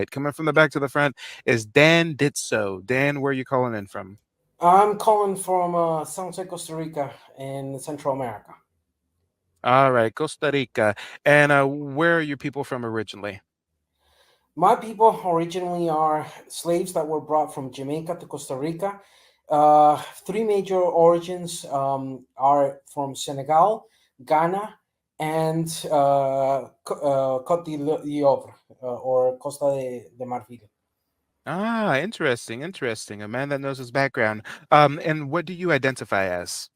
Coming from the back to the front is Dan Ditso. Dan, where are you calling in from? I'm calling from San Jose, Costa Rica, in Central America. All right, Costa Rica. And where are your people from originally? My people originally are slaves that were brought from Jamaica to Costa Rica. Three major origins are from Senegal, Ghana, and Côte d'Ivoire, or Costa de Marfil. Ah, interesting, interesting. A man that knows his background. And what do you identify as?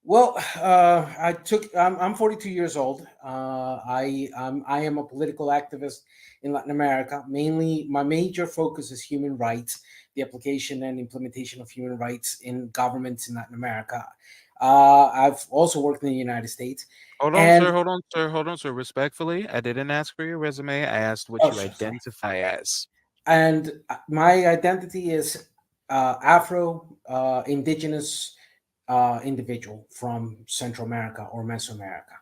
Well, I'm 42 years old. I am a political activist in Latin America. Mainly, my major focus is human rights, the application and implementation of human rights in governments in Latin America. I've also worked in the United States, Hold on, and sir. Hold on, sir. Hold on, sir. Respectfully, I didn't ask for your resume. I asked what oh, you sorry. identify as. My identity is Afro Indigenous individual from Central America or Mesoamerica.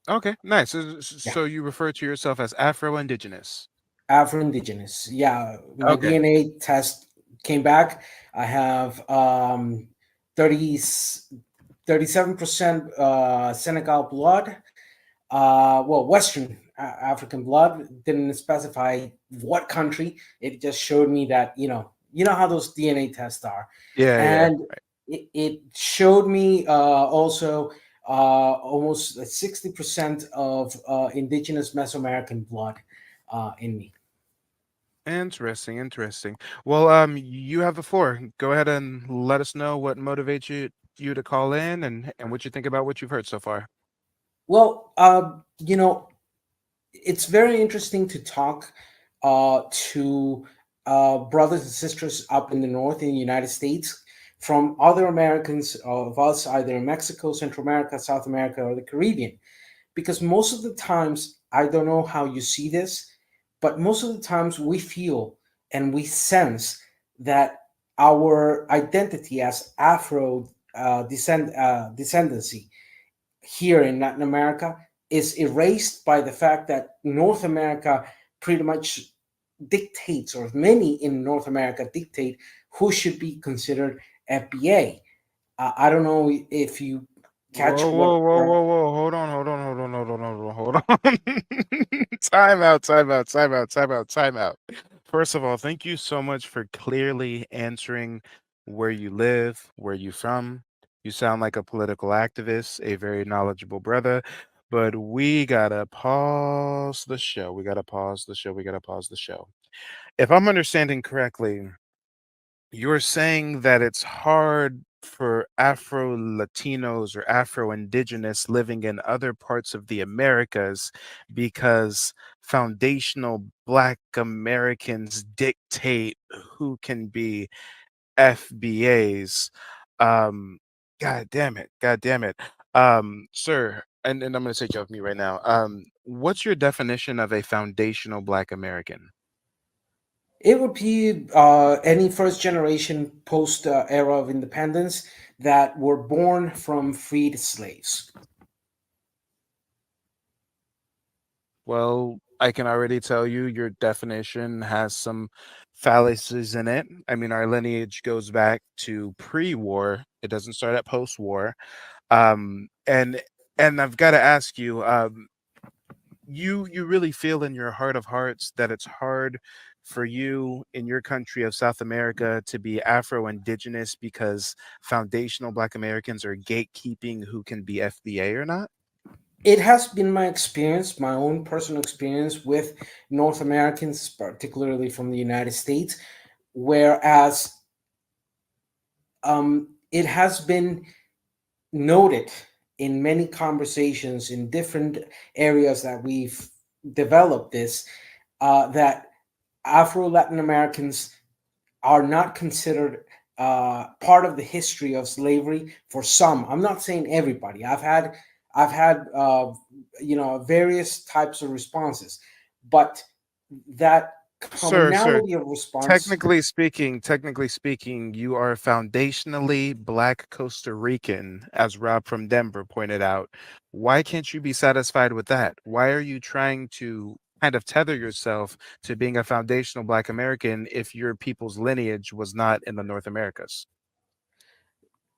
Okay, nice. So, Yeah. so you refer to yourself as Afro-Indigenous. Afro Indigenous. Yeah, my Okay. DNA test came back. I have 30, 37% Senegal blood. Well, Western African blood. Didn't specify what country. It just showed me that you know how those DNA tests are, Yeah, yeah. and it showed me also almost 60% of indigenous Mesoamerican blood in me. Interesting, interesting. Well, you have the floor. Go ahead and let us know what motivates you to call in and what you think about what you've heard so far. Well, it's very interesting to talk to brothers and sisters up in the north in the United States from other Americans of us, either in Mexico, Central America, South America, or the Caribbean. Because most of the times, I don't know how you see this, but most of the times we feel and we sense that our identity as Afro descendancy here in Latin America is erased by the fact that North America pretty much dictates, or many in North America dictate, who should be considered FBA. I don't know if you catch Whoa, what. whoa, whoa, whoa, whoa. Hold on, hold on, hold on, hold on, hold on, hold on. Time out, time out, time out, time out, time out. First of all, thank you so much for clearly answering where you live, where you from. You sound like a political activist, a very knowledgeable brother. But we gotta pause the show. We gotta pause the show. We gotta pause the show. If I'm understanding correctly, you're saying that it's hard for Afro Latinos or Afro Indigenous living in other parts of the Americas because foundational Black Americans dictate who can be FBAs. Um, God damn it. God damn it. Sir, and I'm going to take you off mute right now. What's your definition of a foundational Black American? It would be any first generation post era of independence that were born from freed slaves. Well, I can already tell you your definition has some fallacies in it. I mean, our lineage goes back to pre-war. It doesn't start at post-war. Um, and and I've got to ask you, you really feel in your heart of hearts that it's hard for you in your country of South America to be Afro-Indigenous because foundational Black Americans are gatekeeping who can be FBA or not? It has been my experience, my own personal experience with North Americans, particularly from the United States, whereas it has been noted in many conversations in different areas that we've developed this, that Afro Latin Americans are not considered part of the history of slavery for some. I'm not saying everybody. I've had various types of responses, but that Sir, commonality of response. technically speaking, you are foundationally Black Costa Rican, as Rob from Denver pointed out. Why can't you be satisfied with that? Why are you trying to kind of tether yourself to being a foundational Black American if your people's lineage was not in the North Americas?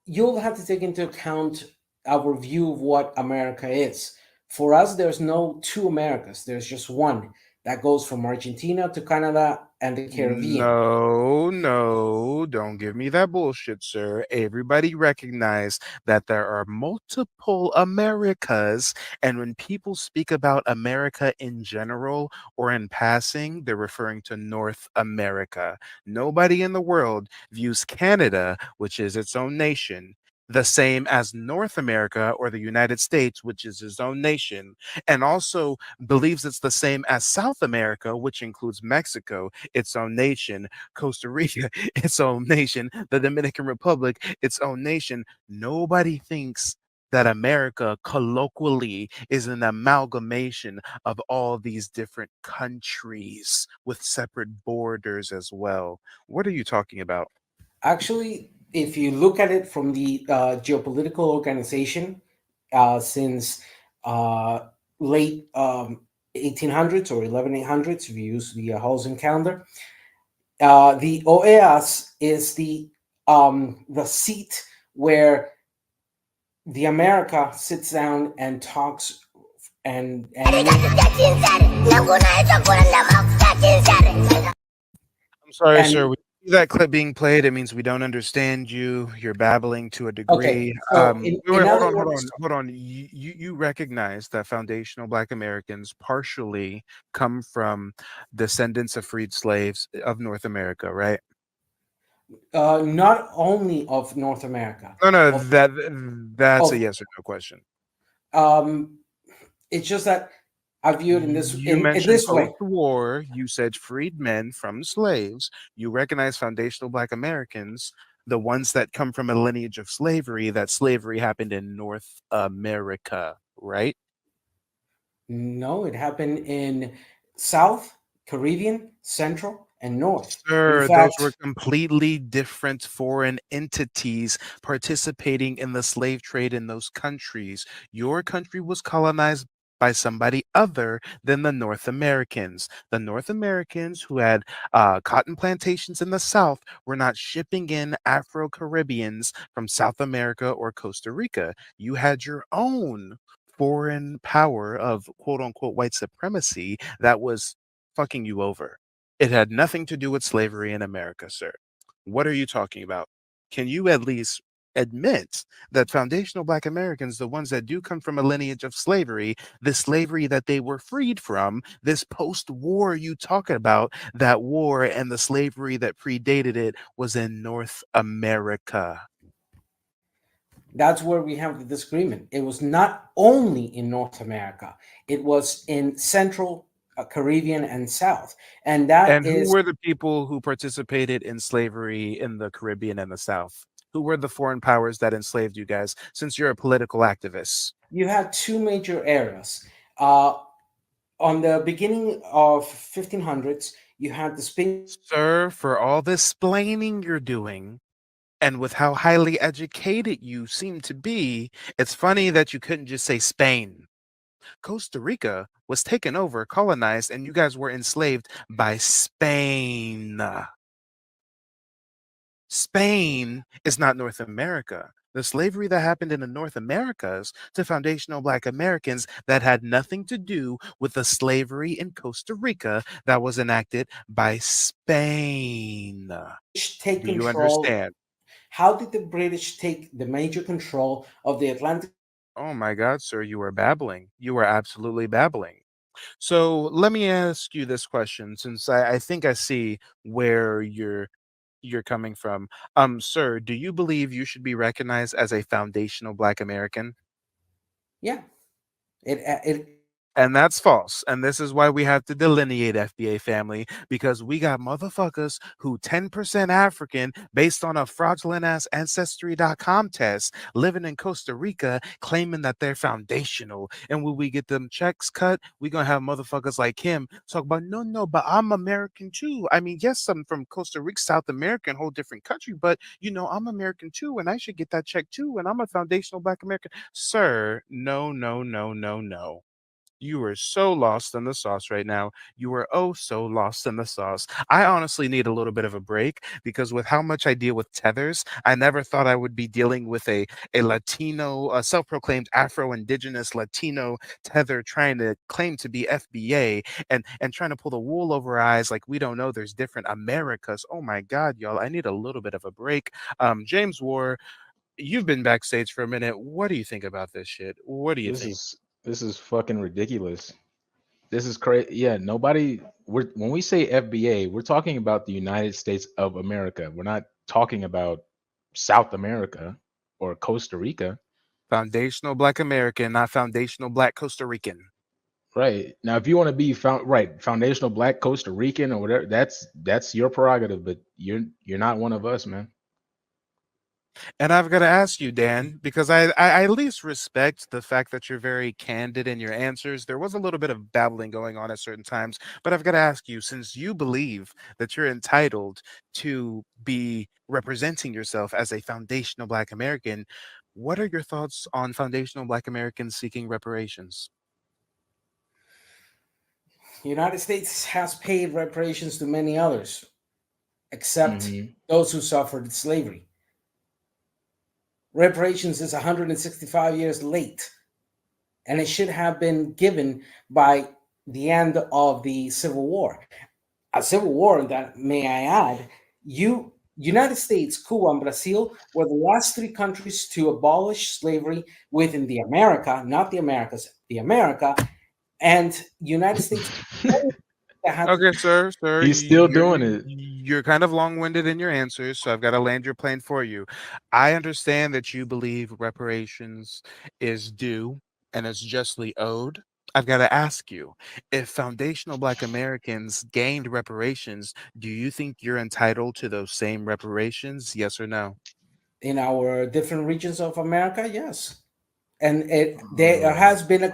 You'll have to take into account our view of what America is. For us, there's no two Americas, there's just one that goes from Argentina to Canada and the Caribbean. No, no, don't give me that bullshit, sir. Everybody recognize that there are multiple Americas, and when people speak about America in general or in passing, they're referring to North America. Nobody in the world views Canada, which is its own nation, the same as North America or the United States, which is its own nation, and also believes it's the same as South America, which includes Mexico, its own nation, Costa Rica, its own nation, the Dominican Republic, its own nation. Nobody thinks that America colloquially is an amalgamation of all these different countries with separate borders as well. What are you talking about? Actually, if you look at it from the geopolitical organization, since uh, late 1800s or 11800s, if you use the Holzen calendar, the OEAS is the seat where the America sits down and talks and I'm sorry, sir. and We see that clip being played. It means we don't understand you. You're babbling to a okay. degree. So Wait, in wait, hold other on, hold words, on, hold on. You recognize that foundational Black Americans partially come from descendants of freed slaves of North America, right? not only of North America, No, no, of that's a of yes or no question. um, it's just that I view it in You in mentioned this way. post-war. You said freed men from slaves. You recognize foundational Black Americans, the ones that come from a lineage of slavery, that slavery happened in North America, right? No, it happened in South, Caribbean, Central, and North. In Sir, those were fact, completely different foreign entities participating in the slave trade in those countries. Your country was colonized by somebody other than the North Americans. The North Americans who had cotton plantations in the South were not shipping in Afro Caribbeans from South America or Costa Rica. You had your own foreign power of quote unquote white supremacy that was fucking you over. It had nothing to do with slavery in America, sir. What are you talking about? Can you at least admit that foundational Black Americans, the ones that do come from a lineage of slavery, the slavery that they were freed from, this post war you talk about, that war and the slavery that predated it was in North America? that's where we have the disagreement. It was not only in North America, it was in Central, Caribbean, and South. And that And who is, were the people who participated in slavery in the Caribbean and the South? Who were the foreign powers that enslaved you guys, since you're a political activist? you had two major eras. Uh, on the beginning of 1500s, you had the Spanish Sir, for all this splaining you're doing, and with how highly educated you seem to be, it's funny that you couldn't just say Spain. Costa Rica was taken over, colonized, and you guys were enslaved by Spain. Spain is not North America. The slavery that happened in the North Americas to foundational Black Americans that had nothing to do with the slavery in Costa Rica that was enacted by Spain. take Do you control. understand? How did the British take the major control of the Atlantic? Oh my God, sir, you are babbling. You are absolutely babbling. So let me ask you this question, since I think I see where you're coming from. Sir, do you believe you should be recognized as a foundational Black American? Yeah, it And that's false. And this is why we have to delineate FBA family, because we got motherfuckers who 10% African based on a fraudulent ass ancestry.com test living in Costa Rica claiming that they're foundational. And when we get them checks cut, we going to have motherfuckers like him talk about, no, no, but I'm American too. I mean, yes, I'm from Costa Rica, South America, whole different country, but I'm American too. And I should get that check too. And I'm a foundational Black American. Sir, no, no, no, no, no. You are so lost in the sauce right now. You are oh so lost in the sauce. I honestly need a little bit of a break because with how much I deal with tethers, I never thought I would be dealing with a Latino, a self-proclaimed Afro-Indigenous Latino tether trying to claim to be FBA and trying to pull the wool over our eyes like we don't know there's different Americas. Oh my God, y'all, I need a little bit of a break. James War, you've been backstage for a minute. What do you think about this shit? What do you This think? is this is fucking ridiculous. This is crazy. Yeah, nobody. We're when we say FBA, we're talking about the United States of America. We're not talking about South America or Costa Rica. Foundational Black American, not foundational Black Costa Rican. Right now, if you want to be foundational Black Costa Rican or whatever, that's your prerogative. But you're not one of us, man. And I've got to ask you, Dan, because I at least respect the fact that you're very candid in your answers. There was a little bit of babbling going on at certain times, but I've got to ask you, since you believe that you're entitled to be representing yourself as a foundational Black American, what are your thoughts on foundational Black Americans seeking reparations? The United States has paid reparations to many others, except Hmm. those who suffered slavery. Reparations is 165 years late, and it should have been given by the end of the Civil War. A civil war that, may I add, United States, Cuba, and Brazil were the last three countries to abolish slavery within the America, not the Americas, the America, and United States that had to. Okay, sir, He's still doing it. you're kind of long-winded in your answers, so I've got to land your plane for you. I understand that you believe reparations is due and is justly owed. I've got to ask you, if foundational Black Americans gained reparations, do you think you're entitled to those same reparations? Yes or no? In our different regions of America, yes, and there Oh, has been a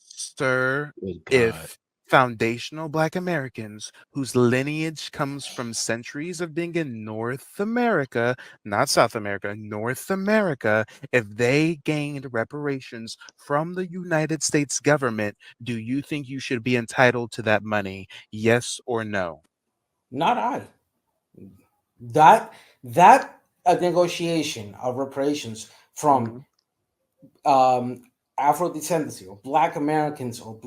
Sir, good God. if foundational Black Americans whose lineage comes from centuries of being in North America, not South America, North America, if they gained reparations from the United States government, do you think you should be entitled to that money? Yes or no? not I that a negotiation of reparations from Mhm. um, Afro descendancy or Black Americans or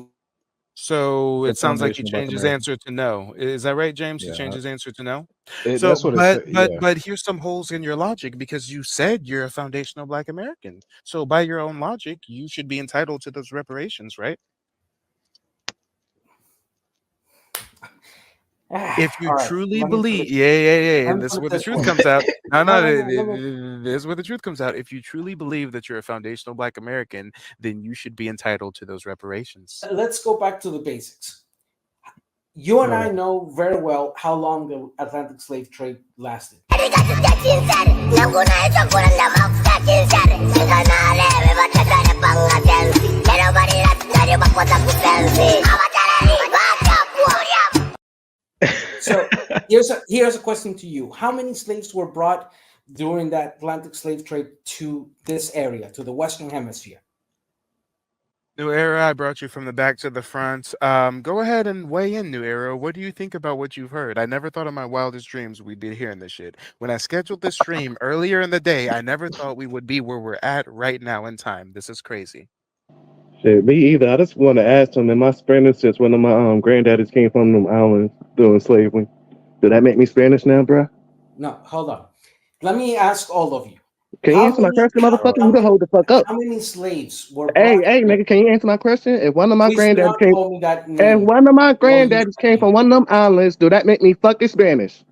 So The it sounds like he foundational Black changed his American. answer to no. Is that right, James? He changed Yeah, his answer to no. So, that's what it but said. but Yeah. but here's some holes in your logic because you said you're a foundational Black American. So by your own logic, you should be entitled to those reparations, right? If you all right. truly Let me put it. believe, yeah, Let me and this is put it where the this truth way. comes out. No, No, no, no, no. Let me. this is where the truth comes out. If you truly believe that you're a foundational Black American, then you should be entitled to those reparations. Let's go back to the basics. You and I Oh, know very well how long the Atlantic slave trade lasted. So here's a question to you: how many slaves were brought during that Atlantic slave trade to this area, to the Western Hemisphere? New Era, I brought you from the back to the front. Go ahead and weigh in, New Era. What do you think about what you've heard? I never thought in my wildest dreams we'd be hearing this shit. When I scheduled this stream earlier in the day, I never thought we would be where we're at right now in time. This is crazy. Shit, me either. I just want to ask him, am I Spanish since one of my granddaddies came from them islands during slavery? Did that make me Spanish now, bruh? No, hold on. Let me ask all of you: Can you how answer my many question, how, motherfucker? oh, You how can many hold the fuck up. how many slaves were Hey, brought hey, here? nigga, can you answer my question? If one of my Please do granddaddies not came, call me that if name. one of my Don't use granddaddies my came name. from one of them islands, do that make me fucking Spanish?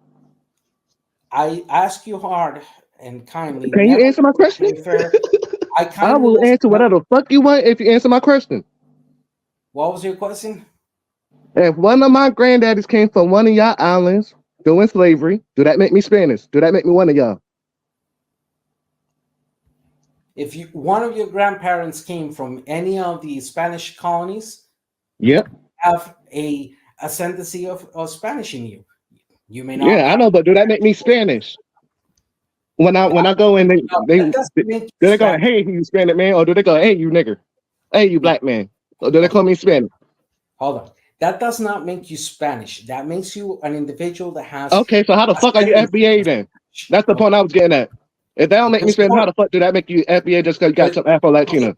I ask you hard and kindly, Can you never answer my question? play fair. I I kindly will ask answer you, whatever the fuck you want if you answer my question. what was your question? If one of my granddaddies came from one of y'all islands during slavery, do that make me Spanish? Do that make me one of y'all? If you one of your grandparents came from any of the Spanish colonies, you Yep. have a ascendancy of Spanish in you. You may not Yeah, I have. know, but do that make me Spanish? When I go in, No, they that doesn't make you do they go, Spanish. hey, you Hispanic man, or do they go, hey, you nigger, hey, you black man? So do they call me Spanish? Hold on. That does not make you Spanish. That makes you an individual that has Okay, so how the fuck are you FBA then? That's the point I was getting at. If that don't make me Because Spanish, how the fuck do that make you FBA just because you got some Afro Latino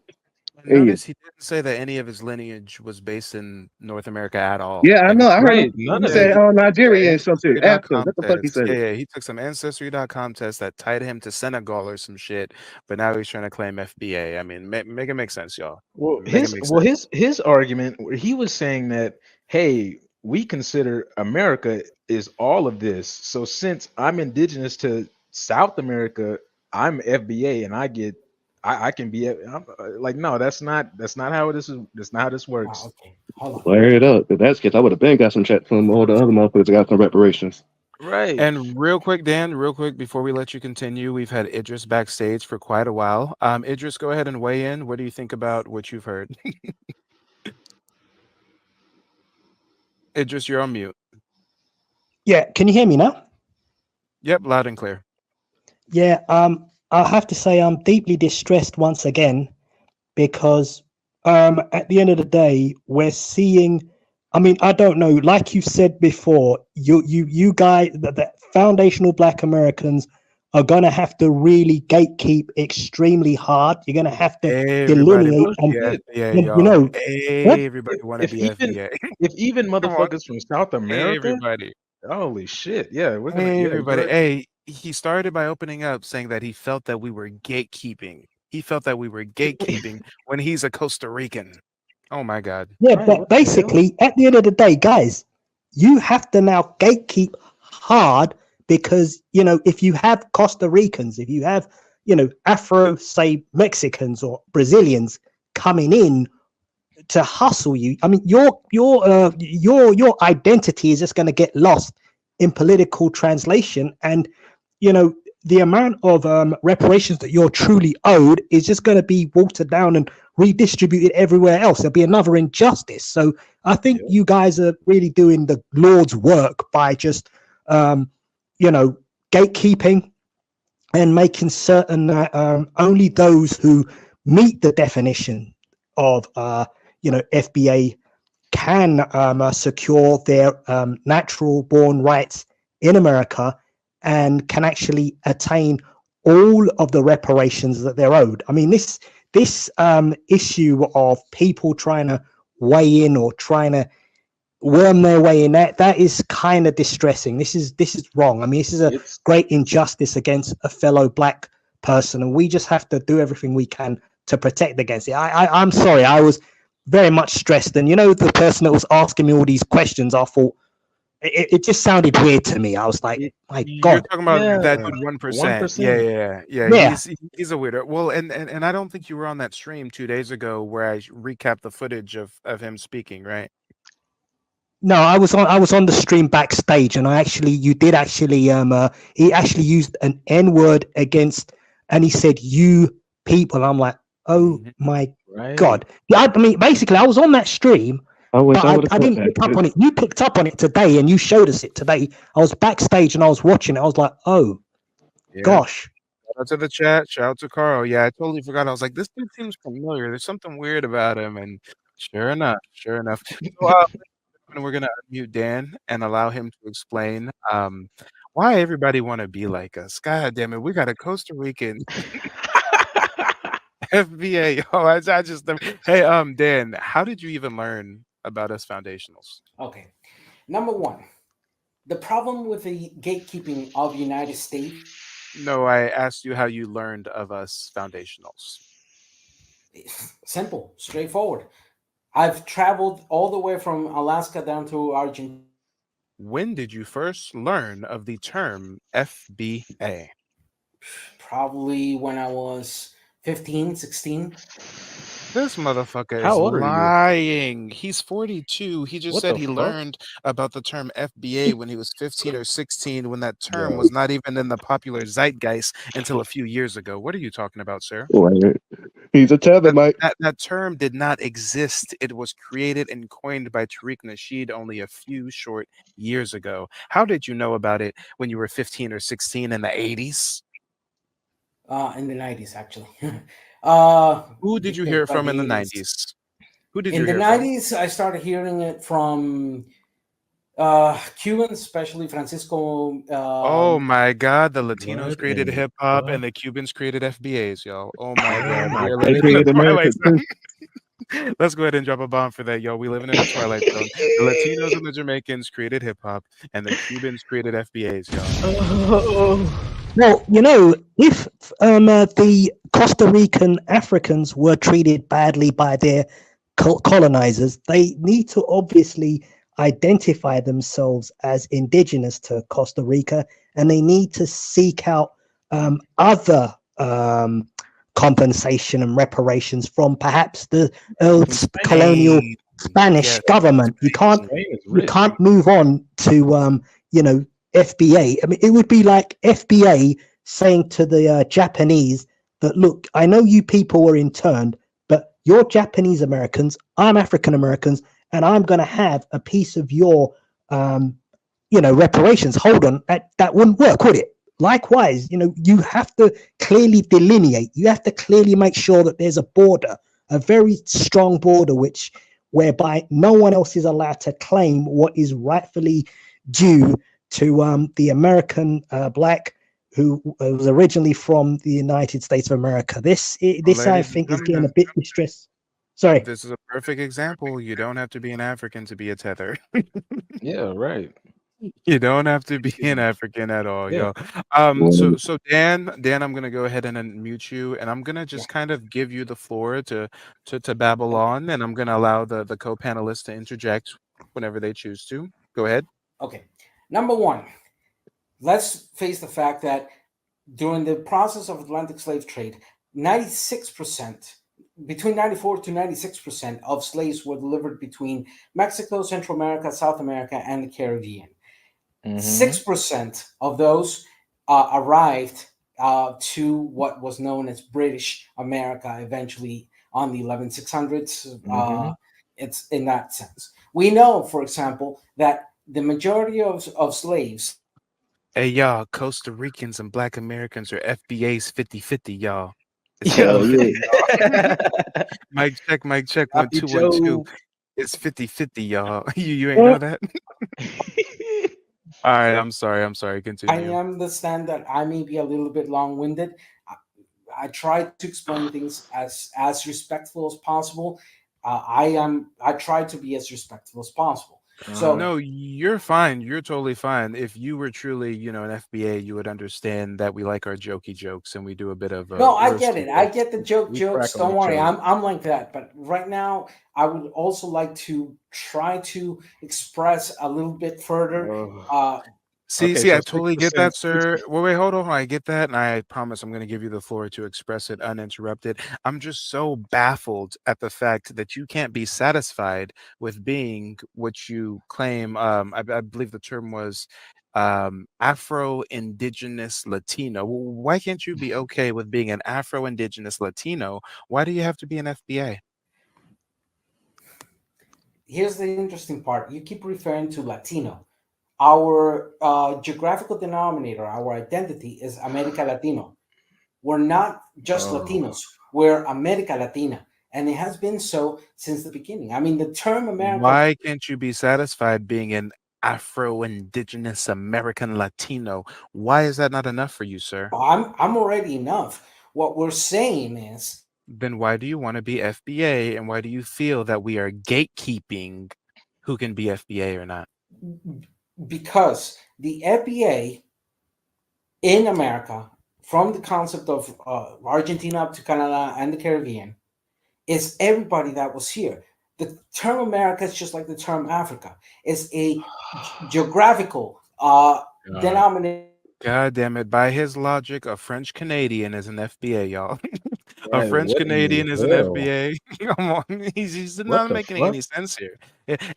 And in you? notice he didn't say that any of his lineage was based in North America at all. Yeah, I know. I heard Right, him. none He of said it. Nigeria and some shit. Africa. Ancestry.com What the fuck he test. said? Yeah, he took some Ancestry.com test that tied him to Senegal or some shit, but now he's trying to claim FBA. I mean, make it make sense, y'all. Well, Make it make sense. his argument, where he was saying that, hey, we consider America is all of this. So since I'm indigenous to South America, I'm FBA, and I can be like, no, that's not how this is. That's not how this works. okay, hold on. Flare it up. If that's the case, I would have been got some chat from all the other motherfuckers that got some reparations. Right. And real quick, Dan, real quick before we let you continue, we've had Idris backstage for quite a while. Idris, go ahead and weigh in. What do you think about what you've heard? Idris, you're on mute. Yeah, can you hear me now? Yep, loud and clear. Yeah, I have to say I'm deeply distressed once again because at the end of the day, we're seeing. I mean, I don't know. Like you said before, you guys, the foundational Black Americans are gonna have to really gatekeep extremely hard. You're gonna have to Everybody delineate, want and to be FBA, you y'all. know what? Everybody want to If be even FBA. if even Come on, motherfuckers from South America, everybody. holy shit, yeah, we're gonna, yeah, Everybody. you're, Hey, he started by opening up saying that he felt that we were gatekeeping. He felt that we were gatekeeping when he's a Costa Rican. Oh my God. Yeah, right. but What the hell? basically, at the end of the day, guys, you have to now gatekeep hard because, you know, if you have Costa Ricans, if you have, you know, Afro, say, Mexicans or Brazilians coming in to hustle you, I mean, your identity is just going to get lost in political translation, and you know the amount of reparations that you're truly owed is just going to be watered down and redistributed everywhere else. There'll be another injustice. So I think Yeah. you guys are really doing the Lord's work by just you know gatekeeping and making certain that only those who meet the definition of you know FBA can secure their natural born rights in America and can actually attain all of the reparations that they're owed. I mean, this issue of people trying to weigh in or trying to worm their way in, that is kind of distressing. This is wrong. I mean, this is a It's great injustice against a fellow Black person, and we just have to do everything we can to protect against it. I'm sorry, I was very much stressed, and you know, the person that was asking me all these questions, I thought it just sounded weird to me. I was like, it, my You're God. talking about that yeah, dude 1%. 1%. Yeah. Yeah. He's a weirdo. Well, and I don't think you were on that stream 2 days ago where I recapped the footage of him speaking, right? No, I was on the stream backstage, and you did actually he actually used an N word against, and he said you people. I'm like, oh Mhm. my Right. God. Yeah, I mean, basically, I was on that stream, I wish but I would have I caught didn't pick up that. on it. You picked up on it today, and you showed us it today. I was backstage and I was watching it. I was like, oh Yeah. gosh. Shout out to the chat. Shout out to Carl. Yeah, I totally forgot. I was like, this dude seems familiar. There's something weird about him. And sure enough, sure enough. So, and we're gonna unmute Dan and allow him to explain why everybody want to be like us. God damn it, we got a Costa Rican FBA. Oh, I just hey, Dan, how did you even learn about us foundationals? Okay. Number one, the problem with the gatekeeping of the United States. No, I asked you how you learned of us foundationals. Simple, straightforward. I've traveled all the way from Alaska down to Argentina. When did you first learn of the term FBA? Probably when I was 15, 16. This motherfucker How is old are you? lying. He's 42. He just What said the he fuck? learned about the term FBA when he was 15 or 16, when that term Bro. was not even in the popular zeitgeist until a few years ago. What are you talking about, sir? Right. He's a tether, Mike. That term did not exist. It was created and coined by Tariq Nasheed only a few short years ago. How did you know about it when you were 15 or 16 in the 80s? In the 90s, actually. Who did you hear it By from the in the 80s. 90s? Who did In you the hear from? 90s, I started hearing it from Cubans, especially Francisco. Oh my God, the Latinos What created in hip hop what? and the Cubans created FBAs, y'all. Oh my Oh God, my we are They living in the created goodness. America twilight too. zone. Let's go ahead and drop a bomb for that, yo. We living in the twilight zone. The Latinos and the Jamaicans created hip hop, and the Cubans created FBAs, y'all. Oh. Well, if the Costa Rican Africans were treated badly by their colonizers, they need to obviously identify themselves as indigenous to Costa Rica, and they need to seek out other compensation and reparations from perhaps the From colonial Spain. Spain, Spanish yes, government. You can't Spain. Spain is you rich. can't move on to FBA. I mean, it would be like FBA saying to the Japanese that, look, I know you people were interned, but you're Japanese Americans, I'm African Americans, and I'm going to have a piece of your, reparations. Hold on, that wouldn't work, would it? Likewise, you have to clearly delineate. You have to clearly make sure that there's a border, a very strong border, whereby no one else is allowed to claim what is rightfully due to the American black who was originally from the United States of America. This I Ladies and think is getting a gentlemen, bit distressed. Sorry. this is a perfect example. You don't have to be an African to be a tether. Yeah, right. You don't have to be an African at all, Yeah. yo. Well, So Dan, I'm gonna go ahead and unmute you, and I'm gonna Yeah. just kind of give you the floor to babble Okay. on, and I'm gonna allow the co-panelists to interject whenever they choose to. Go ahead. Okay. Number one, let's face the fact that during the process of Atlantic slave trade, 96%, between 94 to 96% of slaves were delivered between Mexico, Central America, South America, and the Caribbean. Mm-hmm. 6% of those arrived to what was known as British America eventually on the 11600s. Mm-hmm. It's in that sense. We know, for example, that the majority of slaves. Hey, y'all, Costa Ricans and Black Americans are FBA's 50-50, y'all. It's Yo. yeah. 50-50, y'all. Mic check, one, Happy two, 1, 2. Joe. It's 50-50, y'all. You ain't Well, know that? All right, I'm sorry, I continue. understand that I may be a little bit long-winded. I, I try to explain things as respectful as possible. I try to be as respectful as possible. So Uh-huh. No, you're fine. You're totally fine. If you were truly, an FBA, you would understand that we like our jokey jokes and we do a bit of no, I get roasting it. I jokes. get the jokes. We crack Don't on each worry. other. I'm like that. But right now, I would also like to try to express a little bit further. Oh. Uh, Okay, See, I so totally get that, 6%, sir. Wait, hold on. I get that, and I promise I'm going to give you the floor to express it uninterrupted. I'm just so baffled at the fact that you can't be satisfied with being what you claim. I believe the term was Afro-Indigenous Latino. Why can't you be okay with being an Afro-Indigenous Latino? Why do you have to be an FBA? Here's the interesting part. You keep referring to Latino. Our geographical denominator, our identity is America Latino. We're not just oh, Latinos, we're America Latina. And it has been so since the beginning. I mean, the term America, Why can't you be satisfied being an Afro-Indigenous American Latino? Why is that not enough for you, sir? I'm already enough. What we're saying is Then why do you want to be FBA and why do you feel that we are gatekeeping who can be FBA or not? because the FBA in America, from the concept of Argentina up to Canada and the Caribbean, is everybody that was here. The term America is just like the term Africa. It's a geographical God. denominator. God damn it. By his logic, a French Canadian is an FBA, y'all. A Right, French what in the Canadian is an hell? FBA. Come on. He's What not the making fuck? any sense here.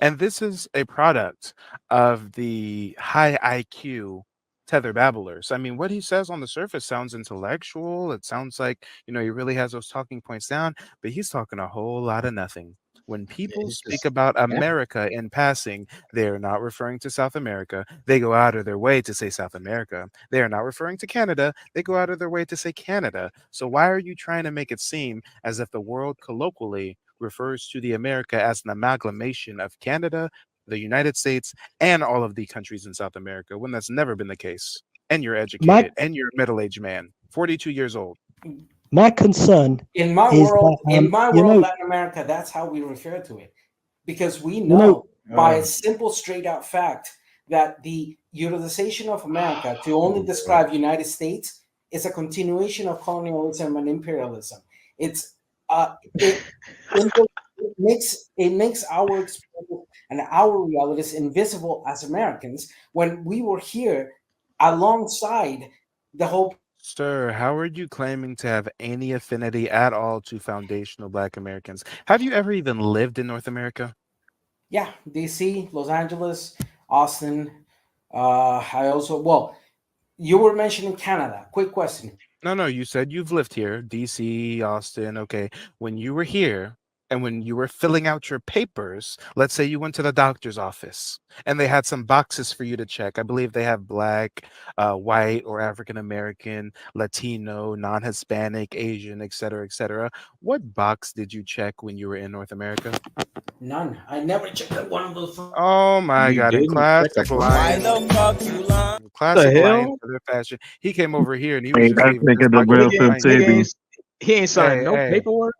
And this is a product of the high IQ tether babblers. I mean, what he says on the surface sounds intellectual. It sounds like, he really has those talking points down, but he's talking a whole lot of nothing. When Yeah, people he's speak just about yapping. America in passing, they are not referring to South America. They go out of their way to say South America. They are not referring to Canada. They go out of their way to say Canada. So why are you trying to make it seem as if the world colloquially refers to the America as an amalgamation of Canada, the United States, and all of the countries in South America, when that's never been the case. And you're My educated, and you're a middle-aged man, 42 years old. my concern In my is world, that Latin America, that's how we refer to it, because we you know know by a simple, straight out fact that the utilization of America to only describe United States is a continuation of colonialism and imperialism. It's it, it makes our experience and our realities invisible as Americans when we were here alongside the whole. Sir, how are you claiming to have any affinity at all to foundational Black Americans? Have you ever even lived in North America? Yeah, DC, Los Angeles, Austin. I also, well, you were mentioning Canada. Quick question. No, you said you've lived here, DC, Austin. Okay. When you were here and when you were filling out your papers, let's say you went to the doctor's office and they had some boxes for you to check. I believe they have Black, white, or African American, Latino, non Hispanic, Asian, etc., etc. What box did you check when you were in North America? None. I never checked one of those. Oh my You God! In didn't check a classic box? Why Lions, the fuck you lying? The classic Lions hell? for their fashion. He came over here and he was Hey, just that's leaving his making the document real Nigga, behind. nigga sensitivity. ain't, he ain't signed Hey, no hey, paperwork.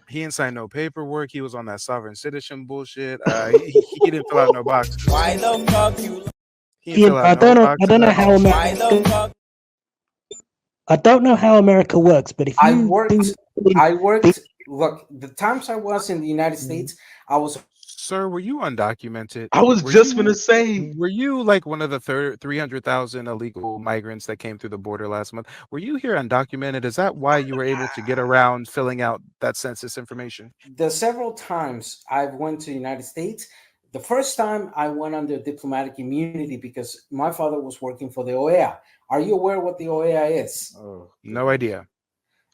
he didn't sign no paperwork. He was on that sovereign citizen bullshit. He didn't fill out no boxes. Why the fuck you lying? He didn't fill out I no I boxes don't know at how all. Why the fuck? I don't know how America works, but if I you do worked. Look, the times I was in the United States, I was. Sir, were you undocumented? I was Were just you gonna say, were you like one of the 300,000 illegal migrants that came through the border last month? Were you here undocumented? Is that why you were able to get around filling out that census information? The several times I've went to the United States. The first time I went under diplomatic immunity because my father was working for the OEA. Are you aware what the OEA is? oh, No idea.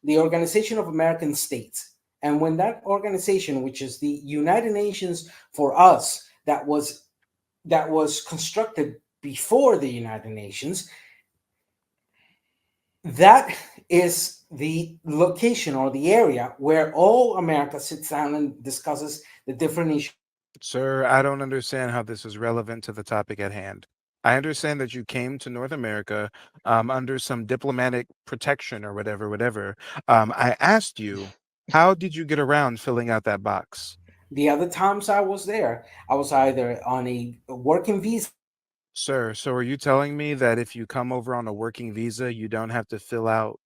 The Organization of American States. And when that organization, which is the United Nations for us, that was constructed before the United Nations, that is the location or the area where all America sits down and discusses the different issues. Sir, I don't understand how this is relevant to the topic at hand. I understand that you came to North America under some diplomatic protection or whatever. I asked you, how did you get around filling out that box? The other times I was there, I was either on a working visa. Sir, so are you telling me that if you come over on a working visa, you don't have to fill out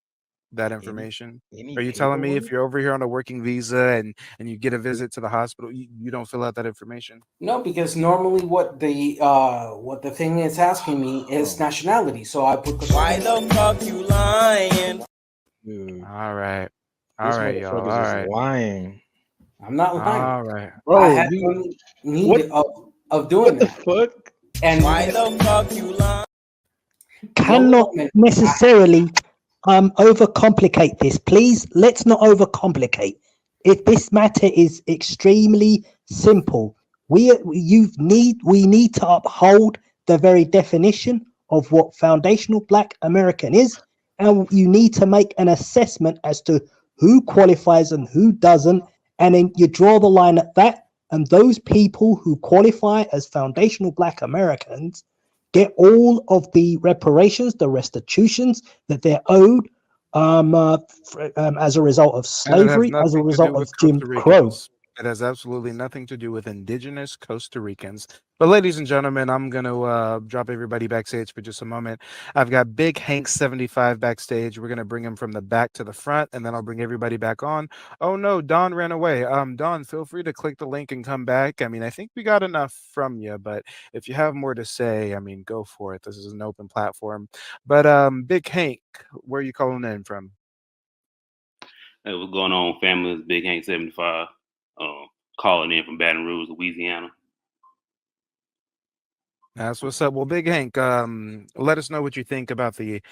that any information? any Are you telling me paperwork? if you're over here on a working visa and you get a visit to the hospital, you don't fill out that information? No, because normally what the thing is asking me is Oh, nationality. So I put the. Why the fuck you lying? dude, All right. this All right, y'all. motherfucker's All just right. lying, I'm not lying. All right. I bro. had You no need what? of doing What the that. fuck? And Why the fuck you lying? cannot necessarily overcomplicate this. Please, let's not overcomplicate. If this matter is extremely simple, we need to uphold the very definition of what foundational Black American is, and you need to make an assessment as to who qualifies and who doesn't, and then you draw the line at that. And those people who qualify as foundational Black Americans get all of the reparations, the restitutions that they're owed as a result of And it has slavery, as a nothing to result do of with Jim Costa Crow. Ricans. It has absolutely nothing to do with indigenous Costa Ricans. But ladies and gentlemen, I'm going to drop everybody backstage for just a moment. I've got Big Hank 75 backstage. We're going to bring him from the back to the front, and then I'll bring everybody back on. Oh no, Don ran away. Don, feel free to click the link and come back. I mean, I think we got enough from you, but if you have more to say, I mean, go for it. This is an open platform. But Big Hank, where are you calling in from? Hey, what's going on, family? It's Big Hank 75, calling in from Baton Rouge, Louisiana. That's what's up. Well, Big Hank, let us know what you think about the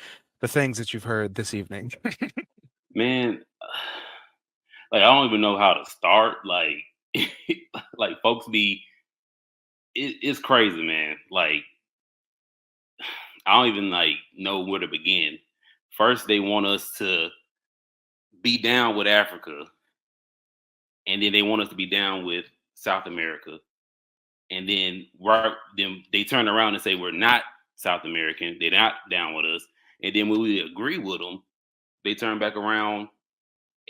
things that you've heard this evening. Man, like I don't even know how to start. Like, like folks it's crazy, man. Like, I don't even like know where to begin. First, they want us to be down with Africa, and then they want us to be down with South America, and then they turn around and say we're not South American, they're not down with us, and then when we agree with them, they turn back around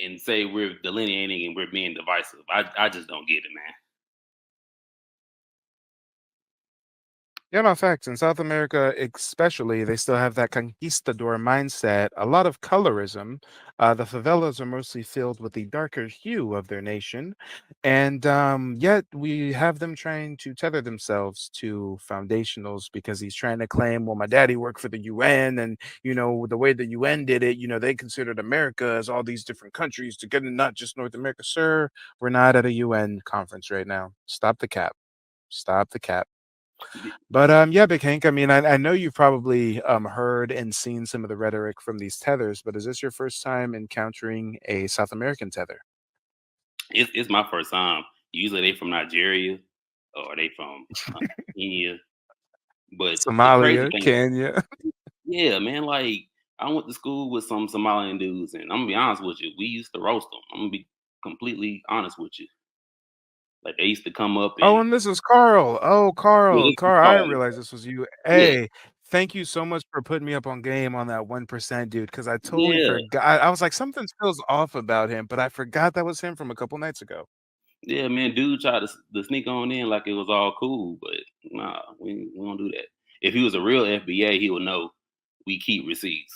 and say we're delineating and we're being divisive. I just don't get it, man. Yeah, no, facts. In South America, especially, they still have that conquistador mindset, a lot of colorism. The favelas are mostly filled with the darker hue of their nation. And yet we have them trying to tether themselves to foundationals because he's trying to claim, well, my daddy worked for the UN. And, the way the UN did it, they considered America as all these different countries together, not just North America. Sir, we're not at a UN conference right now. Stop the cap. Stop the cap. But yeah, Big Hank. I mean, I know you've probably heard and seen some of the rhetoric from these tethers, but is this your first time encountering a South American tether? It's my first time. Usually they from Nigeria or they from Kenya. But the crazy Somalia, thing, Kenya. yeah, man, like I went to school with some Somalian dudes, and I'm gonna be honest with you, we used to roast them. I'm gonna be completely honest with you. Like they used to come up Oh, and and this is Carl. Oh, yeah, Carl. this is Carl, I didn't Carl. realize this was you. Yeah, Hey, thank you so much for putting me up on game on that 1%, dude, because I totally yeah, forgot. I was like, something feels off about him, but I forgot that was him from a couple nights ago. yeah, man. Dude tried to sneak on in like it was all cool, but nah, we don't do that. If he was a real FBA, he would know we keep receipts.